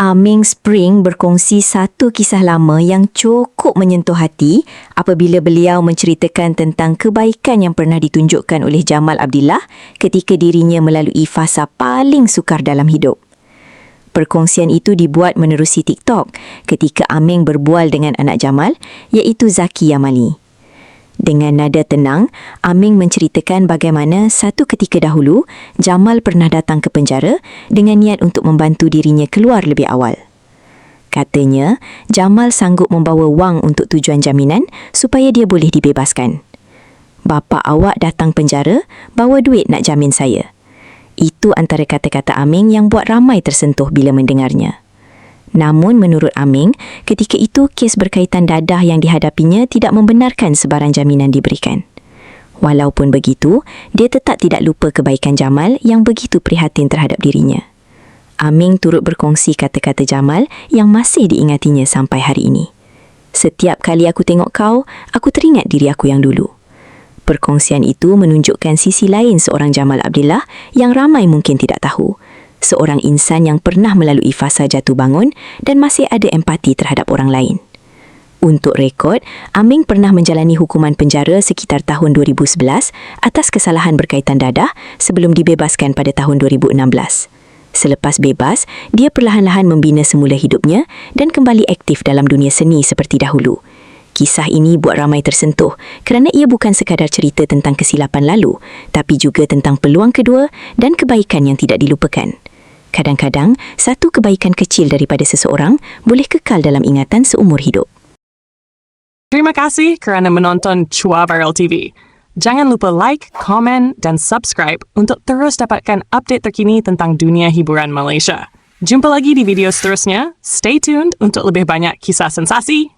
Aming Spring berkongsi satu kisah lama yang cukup menyentuh hati apabila beliau menceritakan tentang kebaikan yang pernah ditunjukkan oleh Jamal Abdillah ketika dirinya melalui fasa paling sukar dalam hidup. Perkongsian itu dibuat menerusi TikTok ketika Aming berbual dengan anak Jamal, iaitu Zaki Yamali. Dengan nada tenang, Aming menceritakan bagaimana satu ketika dahulu Jamal pernah datang ke penjara dengan niat untuk membantu dirinya keluar lebih awal. Katanya, Jamal sanggup membawa wang untuk tujuan jaminan supaya dia boleh dibebaskan. "Bapa awak datang penjara, bawa duit nak jamin saya." Itu antara kata-kata Aming yang buat ramai tersentuh bila mendengarnya. Namun menurut Aming, ketika itu kes berkaitan dadah yang dihadapinya tidak membenarkan sebarang jaminan diberikan. Walaupun begitu, dia tetap tidak lupa kebaikan Jamal yang begitu prihatin terhadap dirinya. Aming turut berkongsi kata-kata Jamal yang masih diingatinya sampai hari ini. "Setiap kali aku tengok kau, aku teringat diri aku yang dulu." Perkongsian itu menunjukkan sisi lain seorang Jamal Abdillah yang ramai mungkin tidak tahu. Seorang insan yang pernah melalui fasa jatuh bangun dan masih ada empati terhadap orang lain. Untuk rekod, Aming pernah menjalani hukuman penjara sekitar tahun 2011 atas kesalahan berkaitan dadah sebelum dibebaskan pada tahun 2016. Selepas bebas, dia perlahan-lahan membina semula hidupnya dan kembali aktif dalam dunia seni seperti dahulu. Kisah ini buat ramai tersentuh kerana ia bukan sekadar cerita tentang kesilapan lalu, tapi juga tentang peluang kedua dan kebaikan yang tidak dilupakan. Kadang-kadang, satu kebaikan kecil daripada seseorang boleh kekal dalam ingatan seumur hidup. Terima kasih kerana menonton Chua Viral TV. Jangan lupa like, komen dan subscribe untuk terus dapatkan update terkini tentang dunia hiburan Malaysia. Jumpa lagi di video seterusnya. Stay tuned untuk lebih banyak kisah sensasi.